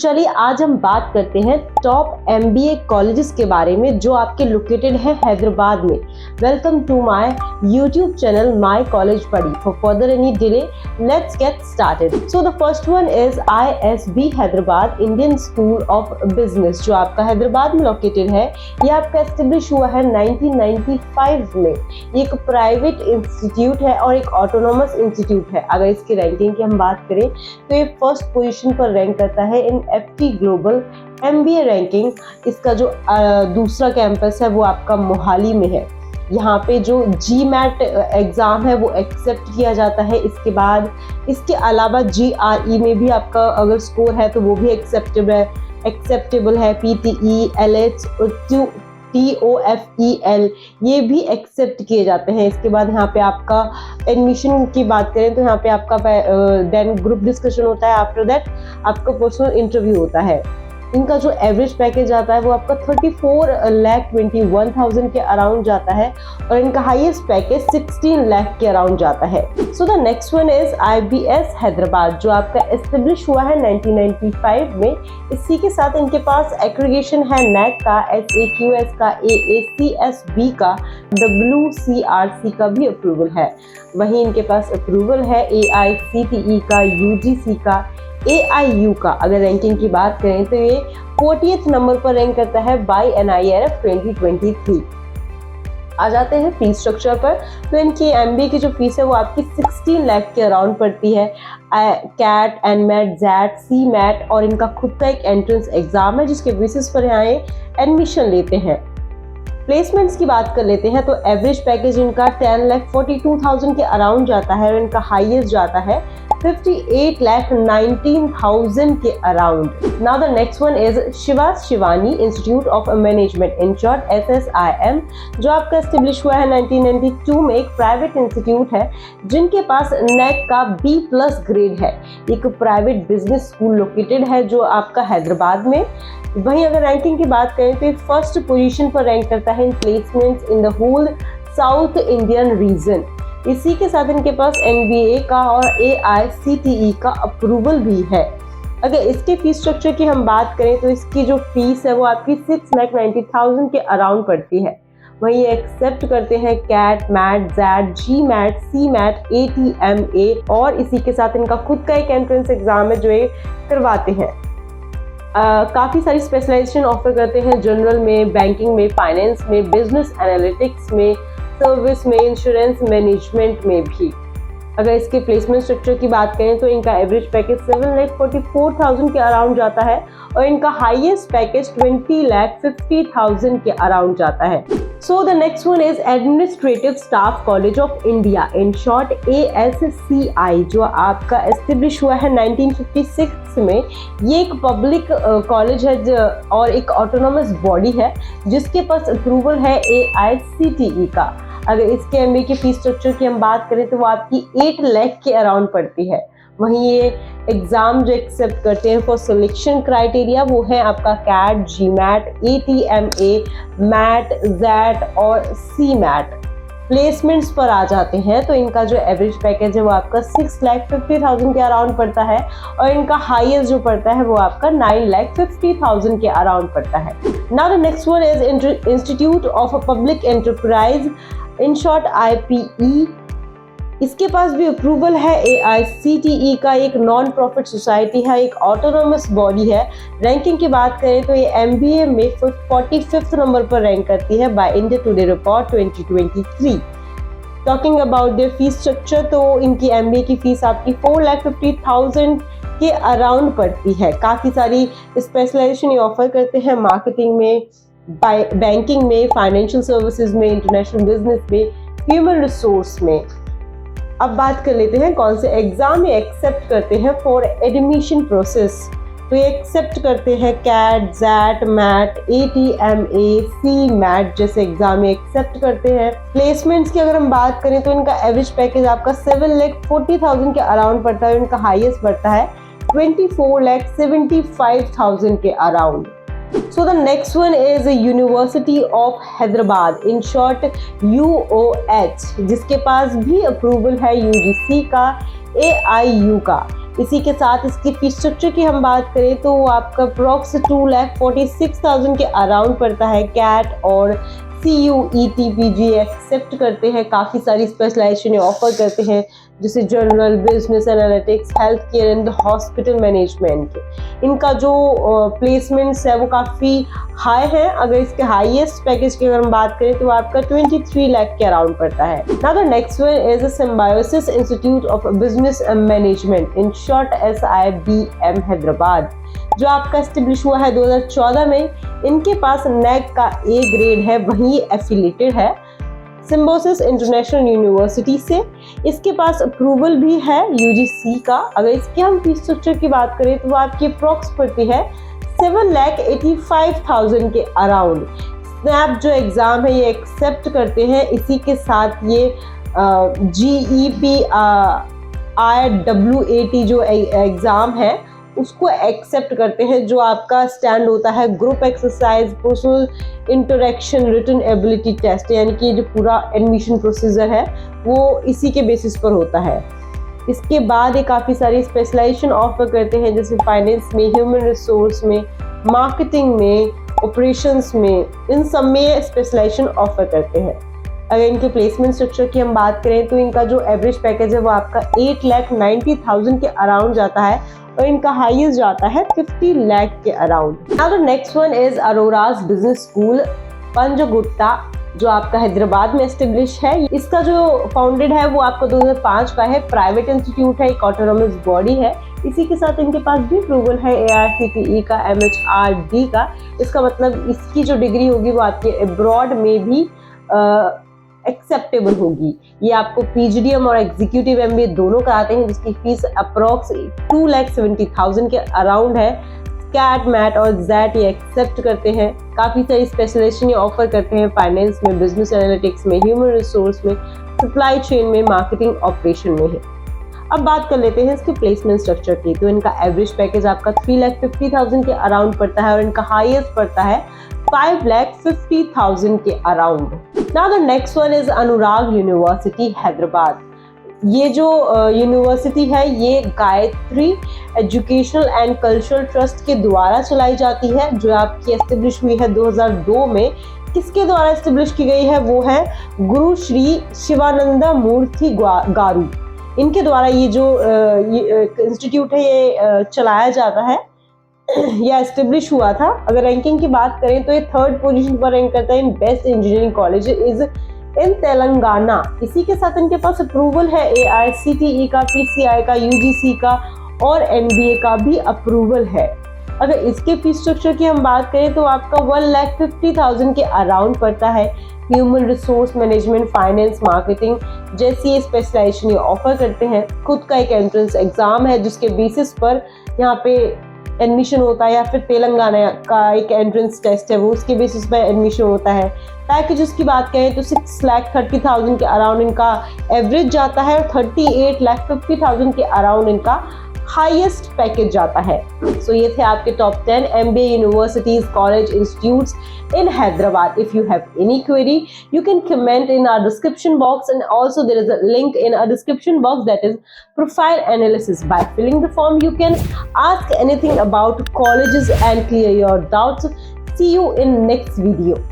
चलिए आज हम बात करते हैं टॉप एमबीए कॉलेजेस के बारे में जो आपके लोकेटेड है हैदराबाद में। Welcome to my YouTube channel my college पढ़ी। For further any delay let's get started. So the first one is ISB Hyderabad Indian School of Business जो आपका हैदराबाद में लोकेटेड है। ये आपका एस्टेब्लिश हुआ है 1995 में। ये एक प्राइवेट इंस्टीट्यूट है और एक ऑटोनॉमस इंस्टीट्यूट है। अगर इसकी रैंकिंग की हम बात करें तो ये फर्स्ट पोजीशन पर रैंक करता है इन FT ग्लोबल MBA रैंकिंग। इसका जो दूसरा कैंपस है वो आपका मोहाली में है। यहाँ पे जो GMAT एग्ज़ाम है वो एक्सेप्ट किया जाता है। इसके बाद इसके अलावा GRE में भी आपका अगर स्कोर है तो वो भी एक्सेप्टेबल है। PTE, LH, TOEFL ये भी एक्सेप्ट किए जाते हैं। इसके बाद यहाँ पे आपका एडमिशन की बात करें तो यहाँ पे आपका देन ग्रुप डिस्कशन होता है। आफ्टर दैट आपका पर्सनल इंटरव्यू होता है। इनका जो एवरेज पैकेज आता है वो आपका 34,21,000 के अराउंड जाता है और इनका हाईएस्ट पैकेज 16 लाख के अराउंड जाता है। So the next one is IBS Hyderabad जो आपका एस्टेब्लिश हुआ है 1995 में। इसी के साथ इनके पास एग्रीगेशन है NAC का, SAQS का, AACSB का, WCRC का भी अप्रूवल है। वहीं इनके पास अप्रूवल है AICTE का, UGC का, AIU का। अगर रैंकिंग की बात करें तो ये 40th नंबर पर रैंक करता है बाय NIRF 2023। आ जाते हैं फीस स्ट्रक्चर पर। तो इनकी MBA की जो फीस है वो आपकी 16 लाख के अराउंड पड़ती है। CAT, NMAT, ZAT, CMAT और इनका खुद का एक एंट्रेंस एग्जाम है जिसके बेसिस पर यहाँ एडमिशन लेते हैं। प्लेसमेंट्स की बात कर लेते हैं तो एवरेज पैकेज इनका 10,42,000 के अराउंड जाता है और इनका हाईएस्ट जाता है 58,19,000 के around. Now the next one is Shiva Shivani institute of management in short SSIM जो आपका एस्टेब्लिश हुआ है 1992 में। एक प्राइवेट इंस्टीट्यूट है जिनके पास NAC का B+ ग्रेड है। एक प्राइवेट बिजनेस स्कूल लोकेटेड है जो आपका हैदराबाद में। वहीं अगर रैंकिंग की बात करें तो फर्स्ट पोजीशन पर रैंक करता है in placements in the whole South Indian region. इसी के साथ इनके पास NBA का और AICTE का अप्रूवल भी है। अगर इसके फीस स्ट्रक्चर की हम बात करें तो इसकी जो फीस है वो आपकी 6,90,000 के अराउंड पड़ती है। वहीं एक्सेप्ट करते हैं CAT, MAT, ZAT, GMAT, CMAT, ATMA और इसी के साथ इनका खुद का एक एंट्रेंस एग्जाम है जो ये करवाते हैं। काफ़ी सारी स्पेशलाइजेशन ऑफर करते हैं जनरल में, बैंकिंग में, फाइनेंस में, बिजनेस एनालिटिक्स में, सर्विस में, इंश्योरेंस मैनेजमेंट में भी। अगर इसके प्लेसमेंट स्ट्रक्चर की बात करें तो इनका एवरेज पैकेज 7,44,000 के अराउंड जाता है और इनका हाईएस्ट पैकेज 20,50,000 के अराउंड जाता है। So the next one is administrative staff college of India in short ASCI जो आपका एस्टेब्लिश हुआ है 1956 में। ये एक पब्लिक कॉलेज है और एक ऑटोनॉमस बॉडी है जिसके पास अप्रूवल है AICTE का। अगर इसके MBA की फीस स्ट्रक्चर की हम बात करें तो वो आपकी 8 लाख के अराउंड पड़ती है। वहीं ये एग्ज़ाम जो एक्सेप्ट करते हैं फॉर सिलेक्शन क्राइटेरिया वो है आपका CAT, GMAT, ATMA, MAT, ZAT और CMAT। प्लेसमेंट्स पर आ जाते हैं तो इनका जो एवरेज पैकेज है वो आपका 6,50,000 के अराउंड पड़ता है और इनका हाईएस्ट जो पड़ता है वो आपका 9,50,000 के अराउंड पड़ता है। Now the next one is institute of public enterprise in short IPE। इसके पास भी अप्रूवल है AICTE का। एक नॉन प्रॉफिट सोसाइटी है, एक ऑटोनॉमस बॉडी है। रैंकिंग की बात करें तो ये MBA में 45th नंबर पर रैंक करती है by India today report 2023। Talking about the fees structure तो इनकी MBA की फीस आपकी 4,50,000 के अराउंड पड़ती है। काफ़ी सारी स्पेशलाइजेशन ये ऑफर करते हैं मार्केटिंग में, बैंकिंग में, फाइनेंशियल सर्विसेज में, इंटरनेशनल बिजनेस में, ह्यूमन रिसोर्स में। अब बात कर लेते हैं कौन से एग्जाम ये एक्सेप्ट करते हैं फॉर एडमिशन प्रोसेस। तो ये एक्सेप्ट करते हैं CAT, ZAT, MAT, ATMA, CMAT जैसे एग्जाम ये एक्सेप्ट करते हैं। प्लेसमेंट्स की अगर हम बात करें तो इनका एवरेज पैकेज आपका 7,40,000 के अराउंड पड़ता है। इनका हाईएस्ट बढ़ता है 24,75,000 के around. So the next one is University of Hyderabad in short UOH जिसके पास भी अप्रूवल है UGC का, AIU का। इसी के साथ इसकी फीस स्ट्रक्चर की हम बात करें तो वो आपका अप्रॉक्स 2,46,000 के अराउंड पड़ता है। कैट और CUET-PG एक्सेप्ट करते हैं, काफ़ी सारी स्पेशलाइजेशन ऑफर करते हैं जैसे general, business analytics, health care and hospital management. इनका जो प्लेसमेंट्स है वो काफ़ी हाई है। अगर इसके हाईएस्ट पैकेज की अगर हम बात करें तो आपका 23 लाख के अराउंड पड़ता है। Now the next one is symbiosis institute of business management, in short SIBM Hyderabad, जो आपका एस्टेब्लिश हुआ है 2014 में। इनके पास NAC का A ग्रेड है, वहीं एफिलेटेड है सिम्बायोसिस इंटरनेशनल यूनिवर्सिटी से। इसके पास अप्रूवल भी है UGC का। अगर इसकी हम फीस स्ट्रक्चर की बात करें तो वो आपकी अप्रॉक्स पड़ती है 7,85,000 के अराउंड। स्नैप जो एग्ज़ाम है ये एक्सेप्ट करते हैं। इसी के साथ ये GEPIWAT जो एग्ज़ाम है उसको एक्सेप्ट करते हैं, जो आपका स्टैंड होता है group exercise, personal interaction, written ability test, यानी कि जो पूरा एडमिशन प्रोसीजर है वो इसी के बेसिस पर होता है। इसके बाद ये काफ़ी सारी स्पेशलाइजेशन ऑफर करते हैं जैसे फाइनेंस में, ह्यूमन रिसोर्स में, मार्केटिंग में, ऑपरेशंस में, इन सब में स्पेशलाइजेशन ऑफर करते हैं। अगर इनके प्लेसमेंट स्ट्रक्चर की हम बात करें तो इनका जो एवरेज पैकेज है वो आपका 8,90,000 के अराउंड जाता है और इनका हाईएस्ट जाता है 50 लाख के around. Now the next one is Aurora's business school Panjagutta, जो आपका हैदराबाद में एस्टेब्लिश है। इसका जो फाउंडेड है वो आपका 2005 का है, प्राइवेट इंस्टीट्यूट है, एक ऑटोनोमस बॉडी है। इसी के साथ इनके पास भी अप्रूवल है AICTE का, MHRD का। इसका मतलब इसकी जो डिग्री होगी वो आपके अब्रॉड में भी एक्सेप्टेबल होगी। ये आपको PGDM और एग्जीक्यूटिव MBA दोनों कराते हैं, जिसकी फीस अप्रॉक्स 2,70,000 के अराउंड है। कैट, मैट और जैट ये एक्सेप्ट करते हैं। काफ़ी सारी स्पेशलाइजेशन ये ऑफर करते हैं फाइनेंस में, बिजनेस एनालिटिक्स में, ह्यूमन रिसोर्स में, सप्लाई चेन में, मार्केटिंग ऑपरेशन में है। अब बात कर लेते हैं इसके प्लेसमेंट स्ट्रक्चर की। तो इनका एवरेज पैकेज आपका 3,50,000 के अराउंड पड़ता है और इनका हाईएस्ट पड़ता है 5,50,000 के around. Now the next one is Anurag university Hyderabad. ये जो यूनिवर्सिटी है ये Gayatri educational and cultural trust के द्वारा चलाई जाती है, जो आपकी एस्टेब्लिश हुई है 2002 में। किसके द्वारा एस्टेब्लिश की गई है वो है गुरु श्री शिवानंदा मूर्ति गारू। इनके द्वारा ये जो इंस्टीट्यूट है ये चलाया जाता है या एस्टेब्लिश हुआ था। अगर रैंकिंग की बात करें तो ये 3rd पोजीशन पर रैंक करता है in best engineering college is in Telangana. इसी के साथ इनके पास अप्रूवल है AICTE का, PCI का, UGC का और NBA का भी अप्रूवल है। अगर इसके फीस स्ट्रक्चर की हम बात करें तो आपका 1,50,000 के अराउंड पड़ता है। Human resource management, finance, marketing जैसी स्पेशलाइजेशन ये ऑफर करते हैं। खुद का एक एंट्रेंस एग्जाम है जिसके बेसिस पर यहाँ पे एडमिशन होता है, या फिर तेलंगाना का एक एंट्रेंस टेस्ट है वो उसके बेसिस पर एडमिशन होता है। पैकेजेस की बात करें तो 6,30,000 के अराउंड इनका एवरेज जाता है और 38,50,000 के अराउंड इनका हाईएस्ट पैकेज जाता है। सो ये थे आपके top 10 MBA universities, college, institutes in Hyderabad. If you have any query, you can comment in our description box, and also there is a link in our description box that is profile analysis. By filling the form, you can ask anything about colleges and clear your doubts. See you in next video.